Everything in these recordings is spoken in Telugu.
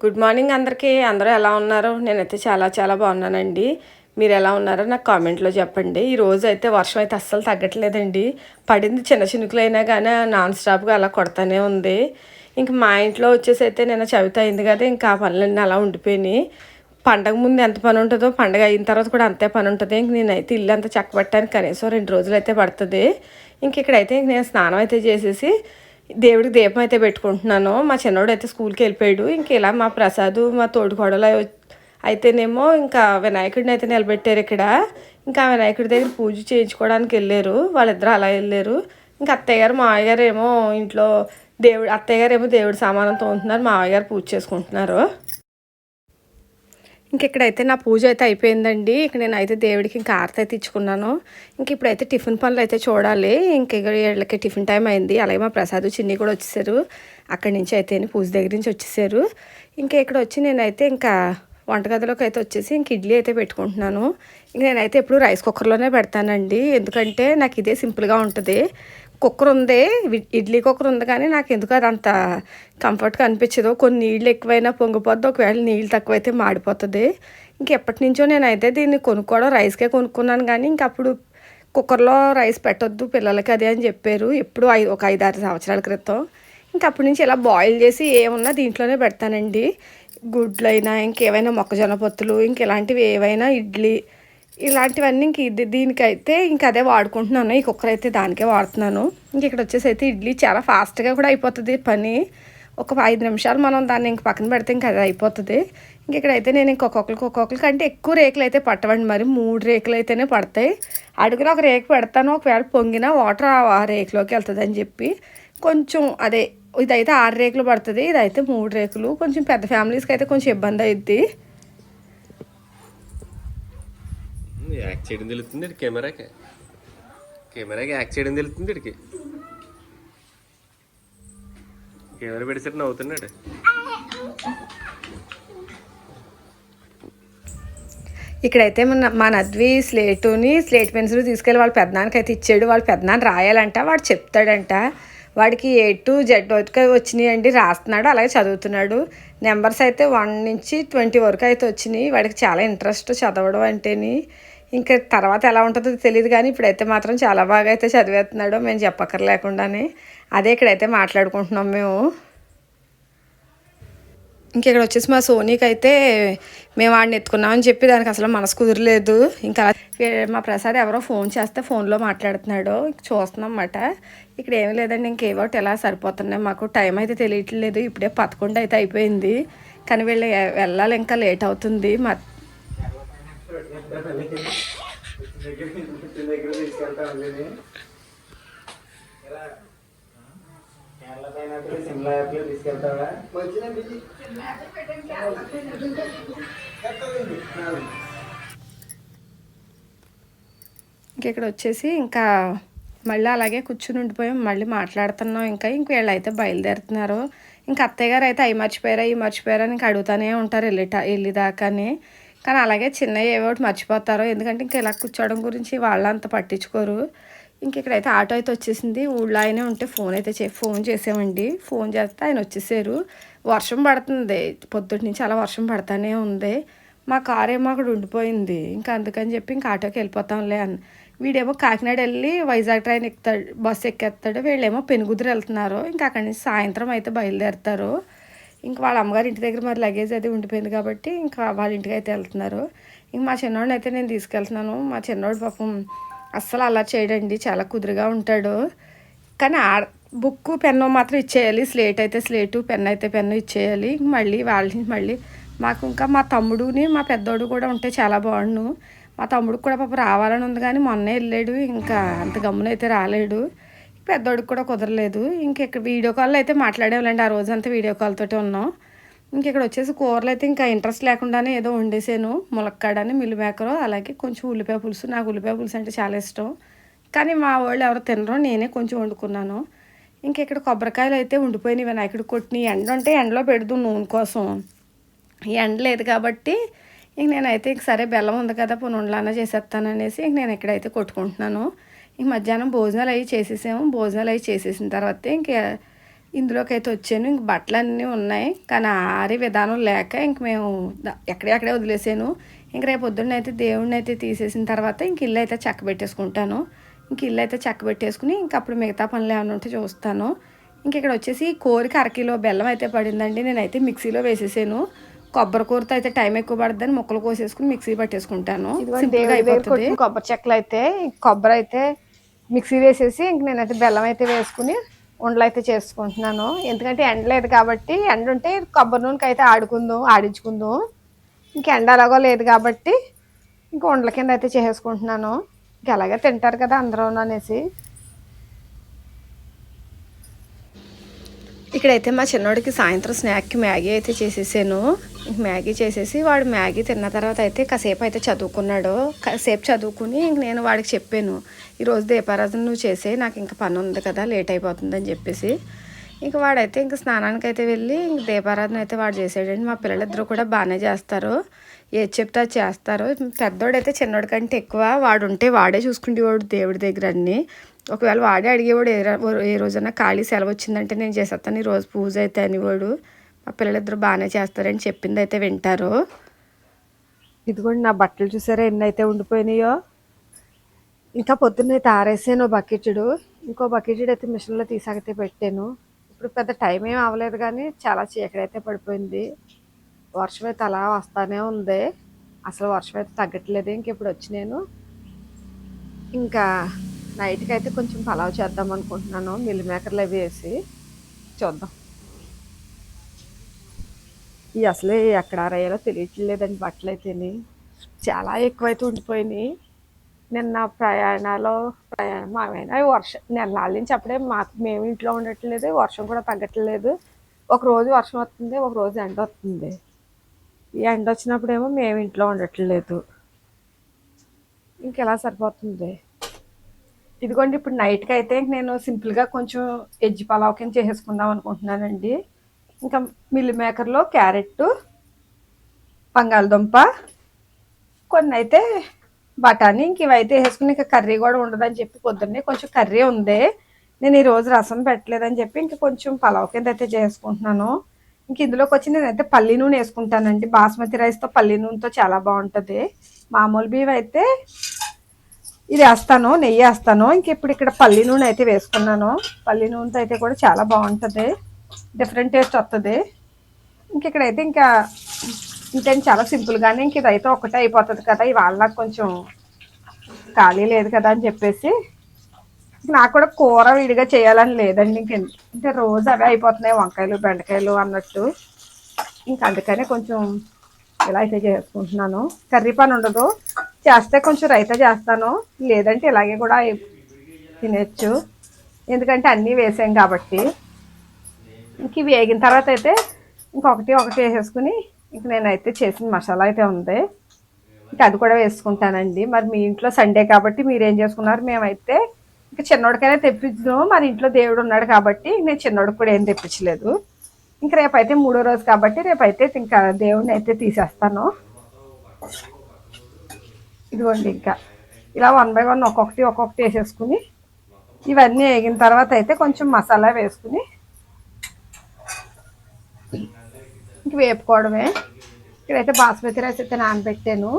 గుడ్ మార్నింగ్ అందరికీ. అందరూ ఎలా ఉన్నారు? నేనైతే చాలా చాలా బాగున్నానండి. మీరు ఎలా ఉన్నారో నాకు కామెంట్లో చెప్పండి. ఈరోజు అయితే వర్షం అయితే అస్సలు తగ్గట్లేదండి. పడింది చిన్న చినుకులైనా కానీ నాన్ స్టాప్గా అలా కొడతానే ఉంది. ఇంక మా ఇంట్లో వచ్చేసి అయితే నిన్న చవితి అయింది కదా, ఇంకా ఆ పనులన్నీ అలా ఉండిపోయినాయి. పండగ ముందు ఎంత పని ఉంటుందో పండగ అయిన తర్వాత కూడా అంతే పని ఉంటుంది. ఇంక నేనైతే ఇల్లు అంతా చక్కబట్టడానికి కనీసం 2 రోజులు అయితే పడుతుంది. ఇంక ఇక్కడైతే నేను స్నానం అయితే చేసేసి దేవుడికి దీపం అయితే పెట్టుకుంటున్నాను. మా చిన్నోడు అయితే స్కూల్కి వెళ్ళిపోయాడు. ఇంక ఇలా మా ప్రసాదు మా తోడుకోడలు అయితేనేమో ఇంకా వినాయకుడిని అయితే నిలబెట్టారు ఇక్కడ. ఇంకా వినాయకుడి దగ్గర పూజ చేయించుకోవడానికి వెళ్ళారు. వాళ్ళిద్దరూ అలా వెళ్ళారు. ఇంకా అత్తయ్య గారు మావయ్య గారు ఏమో ఇంట్లో అత్తయ్య గారు ఏమో దేవుడి సామానం తోముతున్నారు, మావయ్య గారు పూజ చేసుకుంటున్నారు. ఇంక ఇక్కడైతే నా పూజ అయితే అయిపోయిందండి. ఇక్కడ నేనైతే దేవుడికి ఇంకా ఆరతి అయితే ఇచ్చుకున్నాను. ఇంక ఇప్పుడైతే టిఫిన్ పనులు అయితే చూడాలి. ఇంక వీళ్ళకి టిఫిన్ టైం అయింది. అలాగే మా ప్రసాద్ చిన్ని కూడా వచ్చేసారు. అక్కడి నుంచి అయితే పూజ దగ్గర నుంచి వచ్చేసారు. ఇంకా ఇక్కడ వచ్చి నేనైతే ఇంకా వంటగదిలోకి అయితే వచ్చేసి ఇంక ఇడ్లీ అయితే పెట్టుకుంటున్నాను. ఇంక నేనైతే ఎప్పుడు రైస్ కుక్కర్లోనే పెడతానండి. ఎందుకంటే నాకు ఇదే సింపుల్గా ఉంటుంది. కుక్కర్ ఉంది, ఇడ్లీ కుక్కర్ ఉంది, కానీ నాకు ఎందుకు అది అంత కంఫర్ట్గా అనిపించదు. కొన్ని నీళ్ళు ఎక్కువైనా పొంగిపోద్ది, ఒకవేళ నీళ్ళు తక్కువైతే మాడిపోతుంది. ఇంకెప్పటి నుంచో నేనైతే దీన్ని కొనుక్కోవడం రైస్కే కొనుక్కున్నాను, కానీ ఇంక అప్పుడు కుక్కర్లో రైస్ పెట్టొద్దు పిల్లలకి అది అని చెప్పారు. ఎప్పుడు ఒక 5-6 సంవత్సరాల క్రితం. ఇంక అప్పటి నుంచి ఇలా బాయిల్ చేసి ఏమున్నా దీంట్లోనే పెడతానండి. గుడ్లైనా ఇంకేమైనా మొక్కజొన్న పొత్తులు ఇంక ఇలాంటివి ఏవైనా ఇడ్లీ ఇలాంటివన్నీ ఇంక దీనికైతే ఇంక అదే వాడుకుంటున్నాను. ఈ కుక్కర్ అయితే దానికే వాడుతున్నాను. ఇంక ఇక్కడ వచ్చేసి అయితే ఇడ్లీ చాలా ఫాస్ట్గా కూడా అయిపోతుంది పని. ఒక 5 నిమిషాలు మనం దాన్ని ఇంక పక్కన పెడితే ఇంక అది అయిపోతుంది. ఇంక ఇక్కడైతే నేను ఒక్కొక్కరికి అంటే ఎక్కువ రేకులు అయితే పట్టవండి, మరి 3 రేకులు అయితేనే పడతాయి. అడుగున ఒక రేకు పెడతాను, ఒకవేళ పొంగినా వాటర్ ఆ రేకులోకి వెళ్తుంది అని చెప్పి కొంచెం అదే ఇదైతే 6 రేకులు పడుతుంది, ఇదైతే 3 రేకులు. కొంచెం పెద్ద ఫ్యామిలీస్కి అయితే కొంచెం ఇబ్బంది అవుద్ది. యాక్ట్ చేయడం తెలుస్తుంది కెమెరాకి యాక్ట్ చేయడం తెలుస్తుంది. ఇడికి కెమెరా పెడిసరి నవ్వుతున్నాడు. ఇక్కడైతే మా నద్వి స్లేట్ పెన్సిల్ తీసుకెళ్ళి వాళ్ళ పెద్దనాన్నకి అయితే ఇచ్చాడు. వాళ్ళ పెద్దనాన్న రాయాలంట, వాడు చెప్తాడంట. వాడికి A to Z వరకు వచ్చినాయి అండి, రాస్తున్నాడు, అలాగే చదువుతున్నాడు. నెంబర్స్ అయితే 1 నుంచి 20 వరకు అయితే వచ్చినాయి. వాడికి చాలా ఇంట్రెస్ట్ చదవడం అంటేని. ఇంకా తర్వాత ఎలా ఉంటుందో తెలియదు, కానీ ఇప్పుడైతే మాత్రం చాలా బాగా అయితే చదివేస్తున్నాడు, మేము చెప్పక్కర్లేకుండానే. అదే ఇక్కడైతే మాట్లాడుకుంటున్నాం మేము. ఇంకెక్కడ వచ్చేసి మా సోనీకి అయితే మేము వాడిని ఎత్తుకున్నామని చెప్పి దానికి అసలు మనసు కుదరలేదు. ఇంకా మా ప్రసాద్ ఎవరో ఫోన్ చేస్తే ఫోన్లో మాట్లాడుతున్నాడు, చూస్తున్నాం అన్నమాట. ఇక్కడ ఏమీ లేదండి, ఇంకేవోటి ఎలా సరిపోతున్నాయి. మాకు టైం అయితే తెలియట్లేదు. ఇప్పుడే 11 అయితే అయిపోయింది, కానీ వీళ్ళు వెళ్ళాలి, ఇంకా లేట్ అవుతుంది. ఇంకెక్కడ వచ్చేసి ఇంకా మళ్ళీ అలాగే కూర్చుని ఉండిపోయాం, మళ్ళీ మాట్లాడుతున్నాం. ఇంక వీళ్ళైతే బయలుదేరుతున్నారు. ఇంకా అత్తయ్య గారు అయితే అవి మర్చిపోయారా అని ఇంక అడుగుతూనే ఉంటారు వెళ్ళిదాకానే. కానీ అలాగే చిన్నవి ఏవో ఒకటి మర్చిపోతారు, ఎందుకంటే ఇంకా ఇలా కూర్చోవడం గురించి వాళ్ళంతా పట్టించుకోరు. ఇంక ఇక్కడైతే ఆటో అయితే వచ్చేసింది. ఊళ్ళో ఆయనే ఉంటే ఫోన్ చేసామండి. ఫోన్ చేస్తే ఆయన వచ్చేసారు. వర్షం పడుతుంది, పొద్దుటి నుంచి అలా వర్షం పడుతూనే ఉంది. మా కారు ఏమో అక్కడ ఉండిపోయింది. ఇంకా అందుకని చెప్పి ఇంకా ఆటోకి వెళ్ళిపోతాంలే అన్న. వీడేమో కాకినాడ వెళ్ళి వైజాగ్ ట్రైన్ ఎక్కుతాడు, బస్సు ఎక్కేస్తాడు. వీళ్ళేమో పెనుగుదురు వెళ్తున్నారు. ఇంకా అక్కడి నుంచి సాయంత్రం అయితే బయలుదేరుతారు. ఇంకా వాళ్ళ అమ్మగారి ఇంటి దగ్గర మరి లగేజ్ అది ఉండిపోయింది కాబట్టి ఇంకా వాళ్ళ ఇంటికి అయితే వెళ్తున్నారు. ఇంక మా చిన్నోడిని అయితే నేను తీసుకెళ్తున్నాను. మా చిన్నోడు పాపం అస్సలు అలా చేయడండి, చాలా కుదురుగా ఉంటాడు. కానీ బుక్కు పెన్ను మాత్రం ఇచ్చేయాలి. స్లేట్ అయితే స్లేటు, పెన్ అయితే పెన్ను ఇచ్చేయాలి. మళ్ళీ మాకు ఇంకా మా తమ్ముడుని మా పెద్దోడు కూడా ఉంటే చాలా బాగుండు. మా తమ్ముడికి కూడా పాప రావాలని ఉంది, కానీ మొన్నే వెళ్ళాడు, ఇంకా అంత గమ్మునైతే రాలేడు. పెద్దోడికి కూడా కుదరలేదు. ఇక్కడ వీడియో కాల్లో అయితే మాట్లాడేవాళ్ళండి, ఆ రోజంతా వీడియో కాల్తోటే ఉన్నాం. ఇక్కడ వచ్చేసి కూరలు అయితే ఇంకా ఇంట్రెస్ట్ లేకుండానే ఏదో వండేసాను. ములక్కాడని మిల్ మేకరు, అలాగే కొంచెం ఉల్లిపాయ పులుసు. నాకు ఉల్లిపాయ పులుసు అంటే చాలా ఇష్టం, కానీ మా వాళ్ళు ఎవరు తినరు, నేనే కొంచెం వండుకున్నాను. ఇక్కడ కొబ్బరికాయలు అయితే ఉండిపోయినాయి. వినాయకుడు కొట్టిన ఎండ ఉంటే ఎండలో పెడదు నూనె కోసం. ఎండ లేదు కాబట్టి నేనైతే సరే బెల్లం ఉంది కదా పోనీ ఉండలానా చేసేస్తాననేసి నేను ఇక్కడైతే కొట్టుకుంటున్నాను. మధ్యాహ్నం భోజనాలు అవి చేసేసాము. భోజనాలు అవి చేసేసిన తర్వాత ఇందులోకి అయితే వచ్చాను. ఇంక బట్టలన్నీ ఉన్నాయి కానీ ఆరే విధానం లేక ఇంక మేము ఎక్కడే వదిలేసాను. ఇంక రేపు పొద్దున్న అయితే దేవుడిని అయితే తీసేసిన తర్వాత ఇంక ఇల్లు అయితే చక్క పెట్టేసుకుంటాను. ఇంక ఇల్లు అయితే చక్క పెట్టేసుకుని ఇంక అప్పుడు మిగతా పనులు ఏమైనా ఉంటే చూస్తాను. ఇంక ఇక్కడ వచ్చేసి కోరికి అరకిలో బెల్లం అయితే పడిందండి. నేనైతే మిక్సీలో వేసేసాను. కొబ్బరి కూరతో అయితే టైం ఎక్కువ పడుతుందని ముక్కలు కోసేసుకుని మిక్సీ పట్టేసుకుంటాను. సింపుల్గా అయిపోతుంది. కొబ్బరి చెక్కలు అయితే కొబ్బరి అయితే మిక్సీ వేసేసి ఇంక నేనైతే బెల్లం అయితే వేసుకుని ఉండలు అయితే చేసుకుంటున్నాను. ఎందుకంటే ఎండ లేదు కాబట్టి, ఎండ ఉంటే కొబ్బరి నూనెకి అయితే ఆడించుకుందాం. ఇంక ఎండ అలాగో లేదు కాబట్టి ఇంక ఉండల కింద అయితే చేసుకుంటున్నాను. ఇంక అలాగే తింటారు కదా అందరూ అనేసి. ఇక్కడైతే మా చిన్నోడికి సాయంత్రం స్నాక్కి మ్యాగీ అయితే చేసేసాను. మ్యాగీ చేసేసి వాడు మ్యాగీ తిన్న తర్వాత అయితే కాసేపు అయితే చదువుకున్నాడు. కాసేపు చదువుకుని ఇంక నేను వాడికి చెప్పాను, ఈరోజు దీపారాధన నువ్వు చేసే, నాకు ఇంకా పని ఉంది కదా లేట్ అయిపోతుందని చెప్పేసి. ఇంక వాడైతే ఇంక స్నానానికి అయితే వెళ్ళి ఇంక దీపారాధన అయితే వాడు చేసాడండి. మా పిల్లలిద్దరూ కూడా బాగానే చేస్తారు, ఏది చెప్తే అది చేస్తారు. పెద్దోడైతే చిన్నోడి కంటే ఎక్కువ వాడు ఉంటే వాడే చూసుకునేవాడు దేవుడి దగ్గర అన్నీ. ఒకవేళ వాడే అడిగేవాడు ఏ రోజైనా ఖాళీ సెలవు వచ్చిందంటే నేను చేసేస్తాను, ఈరోజు పూజ అయితే అనేవాడు. మా పిల్లలిద్దరూ బాగానే చేస్తారని చెప్పింది అయితే వింటారు. ఇదిగోండి నా బట్టలు చూసారా ఎన్ని అయితే ఉండిపోయినాయో. ఇంకా పొద్దున్న అయితే ఆరేసాను బకెట్టుడు. ఇంకో బకెట్టుడు అయితే మిషన్లో తీసాకైతే పెట్టాను. ఇప్పుడు పెద్ద టైం ఏం అవ్వలేదు కానీ చాలా చీకడైతే పడిపోయింది. వర్షం అయితే అలా వస్తానే ఉంది, అసలు వర్షం అయితే తగ్గట్లేదు. ఇంక ఇప్పుడు వచ్చి నేను ఇంకా నైట్కి అయితే కొంచెం పలావ్ చేద్దాం అనుకుంటున్నాను, మిల్ మేకర్లు అవి వేసి చూద్దాం. ఇవి అసలే ఎక్కడ ఆరేయాలో తెలియట్లేదండి బట్టలు అయితేని చాలా ఎక్కువైతే ఉండిపోయినాయి. నిన్న మామైనా వర్షం నెలల నుంచి అప్పుడే మేము ఇంట్లో ఉండట్లేదు, వర్షం కూడా తగ్గట్లేదు. ఒకరోజు వర్షం వస్తుంది, ఒకరోజు ఎండ వస్తుంది. ఈ ఎండ వచ్చినప్పుడేమో మేము ఇంట్లో ఉండట్లేదు. ఇంకెలా సరిపోతుంది. ఇదిగోండి ఇప్పుడు నైట్కి అయితే నేను సింపుల్గా కొంచెం ఎజ్జి పలావ్ కింద చేసేసుకుందాం అనుకుంటున్నానండి. ఇంకా మిల్ మేకర్లో క్యారెట్, బంగాళదుంప, కొన్ని అయితే బఠానీ, ఇంక ఇవైతే వేసుకుని ఇంకా కర్రీ కూడా ఉండదని చెప్పి పొద్దున్నే కొంచెం కర్రీ ఉంది, నేను ఈరోజు రసం పెట్టలేదని చెప్పి ఇంక కొంచెం పలావ్ కింద అయితే చేసుకుంటున్నాను. ఇంక ఇందులోకి వచ్చి నేనైతే పల్లి నూనె వేసుకుంటానండి. బాస్మతి రైస్తో పల్లి నూనెతో చాలా బాగుంటుంది. మామూలు బియ్యం అయితే ఇది వేస్తాను, నెయ్యి వేస్తాను. ఇంక ఇప్పుడు ఇక్కడ పల్లి నూనె అయితే వేసుకున్నాను. పల్లి నూనెతో అయితే కూడా చాలా బాగుంటుంది, డిఫరెంట్ టేస్ట్ వస్తుంది. ఇంక ఇక్కడైతే ఇంకా ఇంకేం చాలా సింపుల్గానే ఇంక ఇదైతే ఒకటే అయిపోతుంది కదా, ఇవాళ నాకు కొంచెం ఖాళీ లేదు కదా అని చెప్పేసి నాకు కూడా కూర విడిగా చేయాలని లేదండి. అంటే రోజు అవే అయిపోతున్నాయి వంకాయలు బెండకాయలు అన్నట్టు. ఇంక అందుకనే కొంచెం ఇలా అయితే చేసుకుంటున్నాను. కర్రీ పని ఉండదు, చేస్తే కొంచెం రైతా చేస్తాను, లేదంటే ఇలాగే కూడా తినేచ్చు, ఎందుకంటే అన్నీ వేసాం కాబట్టి. ఇంక ఇవి వేగిన తర్వాత అయితే ఇంకొకటి వేసేసుకుని ఇంక నేనైతే చేసిన మసాలా అయితే ఉంది, ఇంకా అది కూడా వేసుకుంటానండి. మరి మీ ఇంట్లో సండే కాబట్టి మీరేం చేసుకున్నారు? మేమైతే ఇంకా చిన్నోడికైనా తెప్పించాము, మరి ఇంట్లో దేవుడు ఉన్నాడు కాబట్టి నేను చిన్నోడికి కూడా ఏం తెప్పించలేదు. ఇంక రేపైతే 3వ రోజు కాబట్టి రేపైతే ఇంకా దేవుడిని అయితే తీసేస్తాను. ఇదిగోండి ఇంకా ఇలా 1 బై 1 ఒక్కొక్కటి వేసేసుకుని ఇవన్నీ వేగిన తర్వాత అయితే కొంచెం మసాలా వేసుకుని ఇంక వేపుకోవడమే. ఇక్కడైతే బాస్మతి రైస్ అయితే నానబెట్టాను,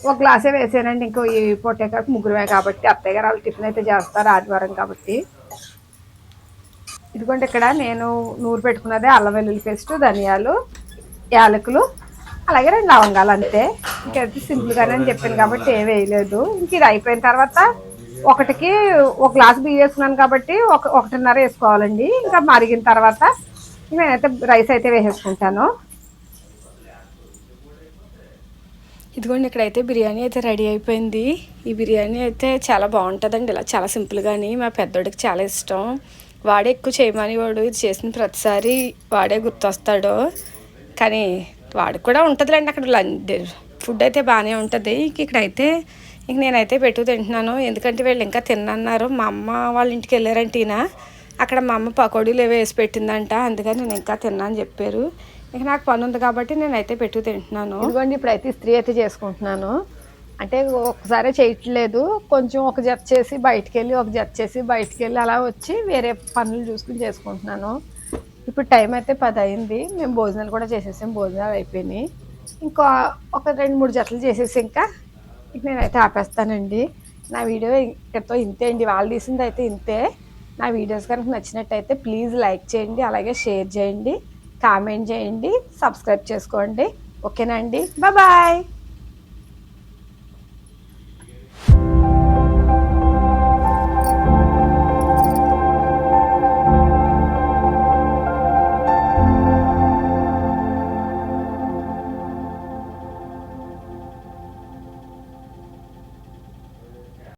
1 గ్లాసే వేసానండి. ఇంకో ఈ పొట్టేకాకు ముగ్గురమే కాబట్టి అత్తయ్య గారు వాళ్ళు టిఫిన్ అయితే చేస్తారు ఆదివారం కాబట్టి. ఇదిగోండి ఇక్కడ నేను నూరు పెట్టుకున్నదే అల్లం వెల్లుల్లి పేస్ట్, ధనియాలు, యాలకులు, అలాగే 2 లవంగాలు అంతే. ఇంకైతే సింపుల్గానే అని చెప్పాను కాబట్టి ఏం వేయలేదు. ఇంక ఇది అయిపోయిన తర్వాత 1 గ్లాస్ బియ్యం వేసుకున్నాను కాబట్టి 1.5 వేసుకోవాలండి. ఇంకా మరిగిన తర్వాత నేనైతే రైస్ అయితే వేసేసుకుంటాను. ఇదిగోండి ఇక్కడైతే బిర్యానీ అయితే రెడీ అయిపోయింది. ఈ బిర్యానీ అయితే చాలా బాగుంటుందండి, ఇలా చాలా సింపుల్గాని. మా పెద్దోడికి చాలా ఇష్టం, వాడే ఎక్కువ చేయమని వాడు ఇది చేసిన ప్రతిసారి వాడే గుర్తొస్తాడు. కానీ వాడికి కూడా ఉంటుందిలేండి అక్కడ ఫుడ్ అయితే బాగానే ఉంటుంది. ఇక్కడైతే నేనైతే పెట్టు తింటున్నాను, ఎందుకంటే వీళ్ళు ఇంకా తిన్నన్నారు. మా అమ్మ వాళ్ళ ఇంటికి వెళ్ళారంటే అక్కడ మా అమ్మ పకోడీలు ఏవో వేసి పెట్టిందంట, అందుకని నేను ఇంకా తిన్నా అని చెప్పారు. ఇక నాకు పని ఉంది కాబట్టి నేనైతే పెట్టు తింటున్నాను. ఇదిగోండి ఇప్పుడైతే ఇస్త్రీ అయితే చేసుకుంటున్నాను. అంటే ఒకసారి చేయట్లేదు, కొంచెం ఒక జత చేసి బయటికి వెళ్ళి ఒక జత చేసి బయటికి వెళ్ళి అలా వచ్చి వేరే పనులు చూసుకుని చేసుకుంటున్నాను. ఇప్పుడు టైం అయితే 10 అయింది, మేము భోజనాలు కూడా చేసేసాం, భోజనాలు అయిపోయినాయి. ఇంకా ఒక 2-3 జతలు చేసేసి ఇంకా నేనైతే ఆపేస్తానండి. నా వీడియో ఇక్కడితో ఇంతే అండి, వాళ్ళు తీసింది అయితే ఇంతే. నా వీడియోస్ కనుక నచ్చినట్టయితే ప్లీజ్ లైక్ చేయండి, అలాగే షేర్ చేయండి, కామెంట్ చేయండి, సబ్స్క్రైబ్ చేసుకోండి. ఓకేనా అండి, బాయ్.